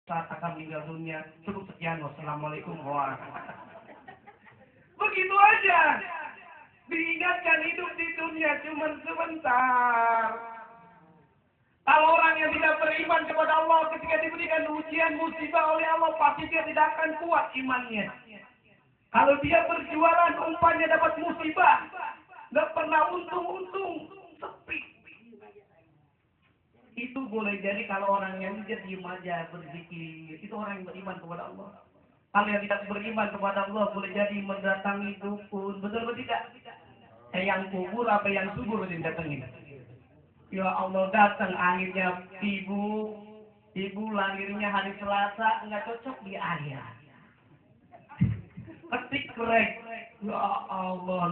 saat akan meninggal dunia. Cukup sekian. Wassalamualaikum warahmatullahi wabarakatuh. Begitu aja. Diingatkan hidup di dunia cuma sebentar. Kalau orang yang tidak beriman kepada Allah ketika diberikan ujian musibah oleh Allah, pasti dia tidak akan kuat imannya. Kalau dia berjualan umpamanya dapat musibah, nggak pernah untung-untung, sepi. Itu boleh jadi kalau orang yang dia diam aja berzikir, itu orang yang beriman kepada Allah. Kalau yang tidak beriman kepada Allah boleh jadi mendatangi dukun, betul atau tidak? Yang kubur apa yang subur yang datangi? Ya Allah, datang akhirnya ibu lahirnya hari Selasa, nggak cocok di ayah. Ketik krek. Ya Allah,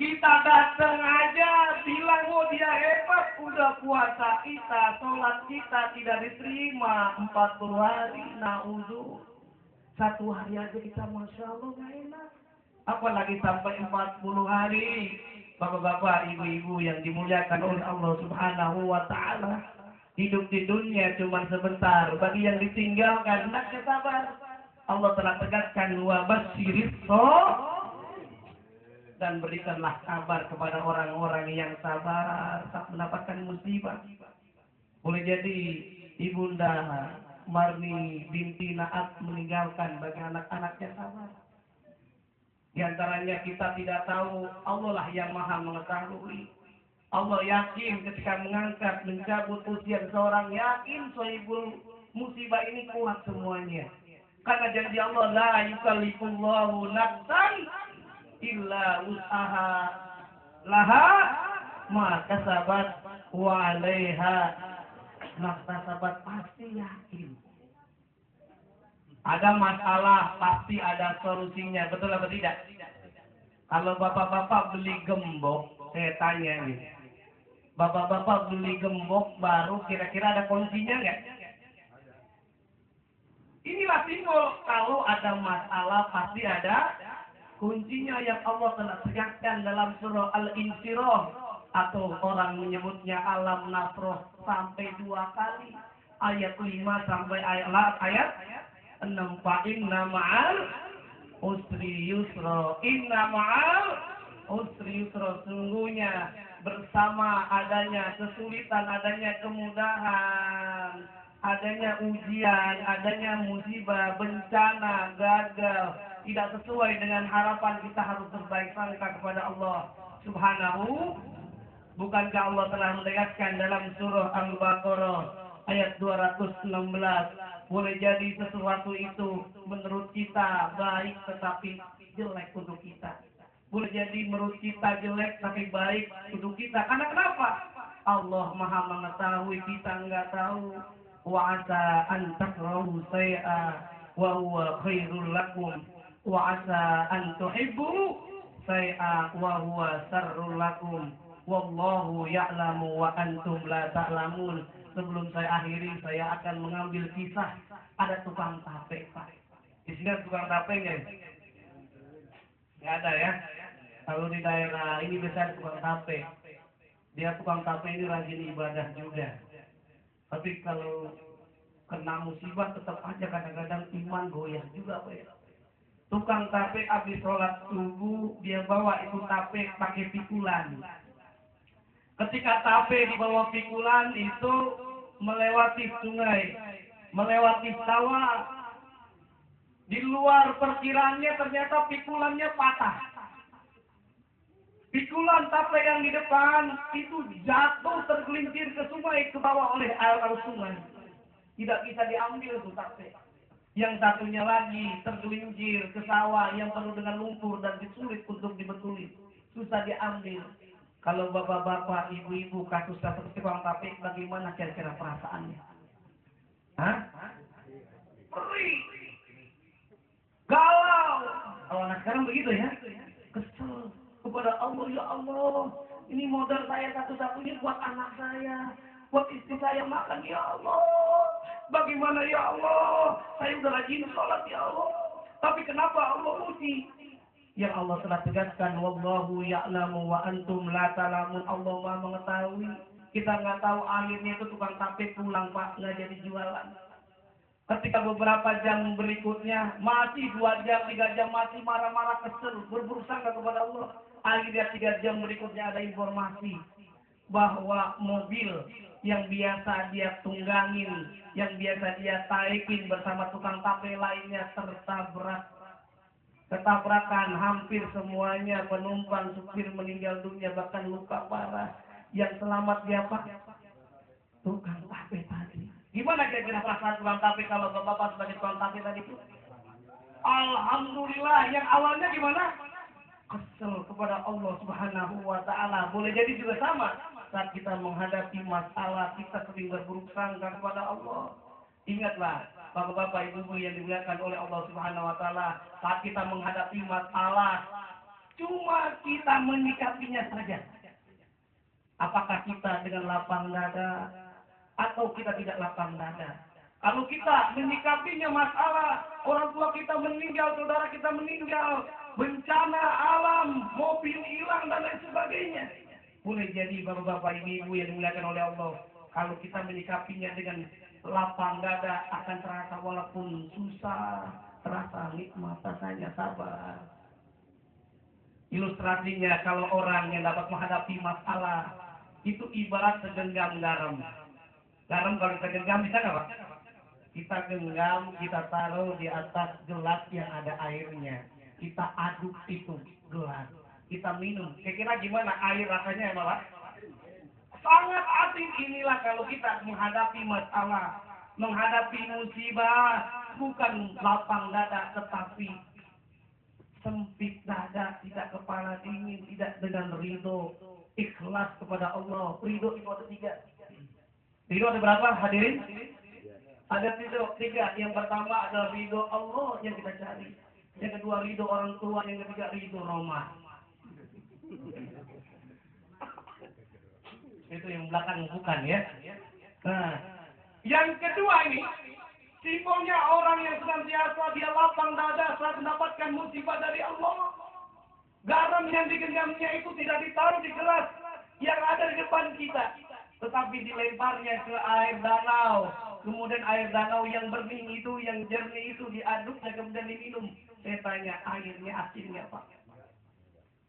kita datang aja bilang oh dia hebat, udah puasa kita, sholat kita tidak diterima 40 hari. Na'udzu. 1 hari aja kita Masya Allah gak enak. Apalagi sampai 40 hari. Bapak-bapak, ibu-ibu yang dimuliakan oleh Allah Subhanahu wa Ta'ala, hidup di dunia cuma sebentar. Bagi yang ditinggalkan, hendaknya sabar. Allah telah tegaskan wa basyiris dan berikanlah kabar kepada orang-orang yang sabar tak mendapatkan musibah. Boleh jadi Ibunda Marni binti Naat meninggalkan bagi anak-anaknya sabar. Di antaranya kita tidak tahu, Allah lah yang maha mengetahui. Allah yakin ketika mengangkat, mencabut usia seorang, yakin sahibul musibah ini kuat semuanya. Karena janji Allah, la yukallifullahu nafsan illa wus'aha laha ma kasabat wa 'alaiha ma kasabat. Pasti yakin. Ada masalah, pasti ada solusinya. Betul atau tidak? Kalau bapak-bapak beli gembok, saya tanya nih. Bapak-bapak beli gembok baru, kira-kira ada kuncinya nggak? Inilah simbol. Kalau ada masalah, pasti ada kuncinya yang Allah telah tegaskan dalam surah Al-Insyirah. Atau orang menyebutnya Alam Nasroh sampai 2 kali. Ayat 5 sampai ayat 6. Inna ma'al usri yusra. Inna ma'al usri yusra. Sungguhnya bersama adanya kesulitan, adanya kemudahan, adanya ujian, adanya musibah, bencana, gagal, tidak sesuai dengan harapan, kita harus berbaik sangka kepada Allah Subhanahu. Bukankah Allah telah menegaskan dalam surah Al-Baqarah ayat 216, boleh jadi sesuatu itu menurut kita baik tetapi jelek untuk kita. Boleh jadi menurut kita jelek tapi baik untuk kita. Karena kenapa? Allah maha mengetahui, kita enggak tahu. Wa asa an takrahu shay'a wa huwa khairul lakum wa asa an tuhibbu shay'a wa huwa syarrul lakum wallahu ya'lamu wa antum la ta'lamun. Sebelum saya akhiri, saya akan mengambil kisah. Ada tukang tape, Pak. Di sini ada tukang tape nggak? Nggak ada ya. Kalau di daerah ini besar tukang tape. Dia tukang tape ini rajin ibadah juga. Tapi kalau kena musibah tetap aja kadang-kadang iman goyah juga, Pak ya. Tukang tape habis sholat subuh, dia bawa itu tape pakai pikulan. Ketika tape di bawah pikulan itu melewati sungai, melewati sawah, di luar perkiraannya ternyata pikulannya patah. Pikulan tape yang di depan itu jatuh tergelincir ke sungai, ke bawah oleh air sungai. Tidak bisa diambil tuh tape. Yang satunya lagi tergelincir ke sawah yang penuh dengan lumpur dan sulit untuk dibetulin. Susah diambil. Kalau bapak-bapak, ibu-ibu kasus seperti tukang tape, bagaimana kira-kira perasaannya? Hah? Perih. Galau. Kalau anak sekarang begitu ya. Kesel kepada Allah, ya Allah. Ini modal saya satu-satunya buat anak saya. Buat istri saya makan, ya Allah. Bagaimana ya Allah? Saya udah rajin sholat, ya Allah. Tapi kenapa Allah uji? Yang Allah telah tegaskan, wallahu ya'lamu wa antum la ta'lamun. Allah Maha mengetahui, Kita nggak tahu akhirnya itu tukang tape pulang Pak, nggak jadi jualan. Ketika beberapa jam berikutnya, masih 2 jam, 3 jam, masih marah-marah kesel, berburuk sangka kepada Allah. Akhirnya 3 jam berikutnya ada informasi bahwa mobil yang biasa dia tunggangin, yang biasa dia taikin bersama tukang tape lainnya tertabrak. Ketabrakan hampir semuanya penumpang, supir meninggal dunia, bahkan luka parah. Yang selamat siapa? Tukang tape tadi. Gimana kira-kira perasaan tukang tape kalau bapak sebagai tukang tape tadi itu? Alhamdulillah. Yang awalnya gimana? Kesel kepada Allah Subhanahu wa Ta'ala. Boleh jadi juga sama saat kita menghadapi masalah, kita sering berburuk sangka kepada Allah. Ingatlah, bapak-bapak, ibu-ibu yang dimuliakan oleh Allah Subhanahu wa Ta'ala, saat kita menghadapi masalah, cuma kita menyikapinya saja. Apakah kita dengan lapang dada atau kita tidak lapang dada? Kalau kita menyikapinya masalah, orang tua kita meninggal, saudara kita meninggal, bencana alam, mobil hilang dan lain sebagainya. Boleh jadi bapak-bapak, ibu-ibu yang dimuliakan oleh Allah, kalau kita menyikapinya dengan lapang dada akan terasa walaupun susah, terasa nikmat, rasanya sabar. Ilustrasinya kalau orang yang dapat menghadapi masalah, itu ibarat segenggam garam. Garam kalau kita genggam bisa nggak Pak? Kita genggam, kita taruh di atas gelas yang ada airnya. Kita aduk itu gelas. Kita minum. Kira-kira gimana air rasanya ya Pak? Sangat asin. Inilah kalau kita menghadapi masalah, menghadapi musibah, bukan lapang dada tetapi sempit dada, tidak kepala dingin, tidak dengan ridho. Ikhlas kepada Allah. Ridho itu ada 3. Ridho ada berapa hadirin? Ada ridho 3. Yang pertama adalah ridho Allah yang kita cari. Yang kedua ridho orang tua. Yang ketiga ridho Roma. Itu yang belakang bukan ya. Nah, yang kedua ini simbolnya orang yang senantiasa dia lapang dada saat mendapatkan musibah dari Allah. Garam yang digenggamnya itu tidak ditaruh di gelas yang ada di depan kita, tetapi dilemparnya ke air danau. Kemudian air danau yang bening itu, yang jernih itu diaduknya kemudian diminum. Saya tanya, airnya asinnya Pak?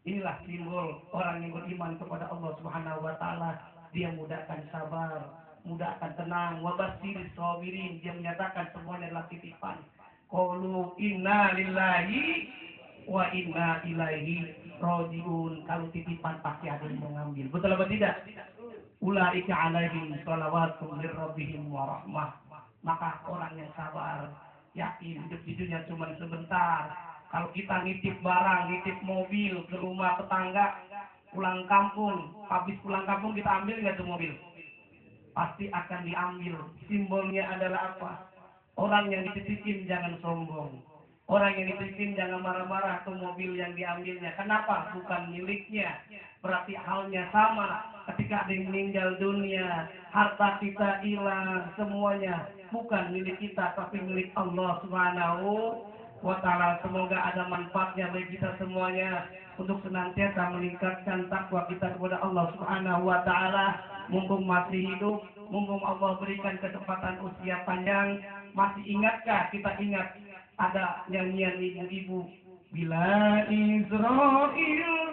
Inilah simbol orang yang beriman kepada Allah Subhanahu wa Ta'ala. Dia mudahkan sabar, mudahkan tenang, wabasir sabirin. Dia menyatakan semuanya adalah titipan. Qalu inna lillahi wa inna ilaihi rajiun. Kalau titipan pasti ada yang mengambil. Betul apa tidak? Ulaika alaihim shalawatun mir rabbihim wa rahmah. Maka orang yang sabar, yakin hidup di dunia cuma sebentar. Kalau kita nitip barang, nitip mobil ke rumah tetangga, pulang kampung, habis pulang kampung kita ambil nggak tuh mobil? Pasti akan diambil. Simbolnya adalah apa? Orang yang dititipin jangan sombong. Orang yang dititipin jangan marah-marah ke mobil yang diambilnya. Kenapa? Bukan miliknya. Berarti halnya sama. Ketika ada yang meninggal dunia, harta kita hilang, semuanya bukan milik kita, tapi milik Allah Subhanahu wa Ta'ala. Semoga ada manfaatnya bagi kita semuanya untuk senantiasa meningkatkan takwa kita kepada Allah Subhanahu wa Ta'ala. Mumpung masih hidup, mumpung Allah berikan kesempatan usia panjang, masih ingatkah kita ingat ada nyanyian ibu-ibu, bila Israel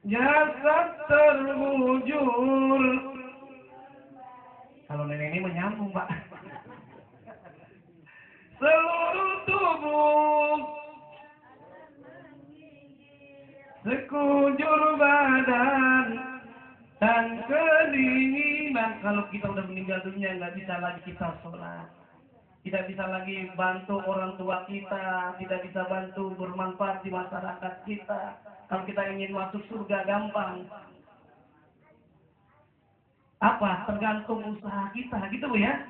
jasad terbujur. Kalau nenek ini menyambung Pak. Seluruh tubuh, sekujur badan dan kedinginan. Kalau kita udah meninggal dunia, nggak bisa lagi kita sholat, tidak bisa lagi bantu orang tua kita, tidak bisa bantu bermanfaat di masyarakat kita. Kalau kita ingin masuk surga gampang. Apa? Tergantung usaha kita, gitu Bu ya.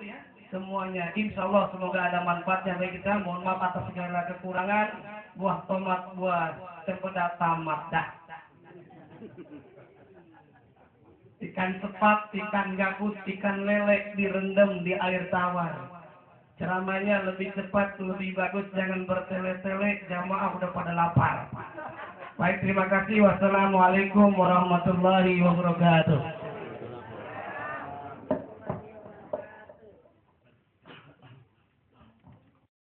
Semuanya, insya Allah semoga ada manfaatnya bagi kita. Mohon maaf atas segala kekurangan. Buah tomat, buah cempedak tamat dah. Ikan sepat, ikan gabus, ikan lele direndam di air tawar. Ceramahnya lebih cepat, lebih bagus, jangan bertele-tele, jamaah udah pada lapar. Baik, terima kasih. Wassalamualaikum warahmatullahi wabarakatuh.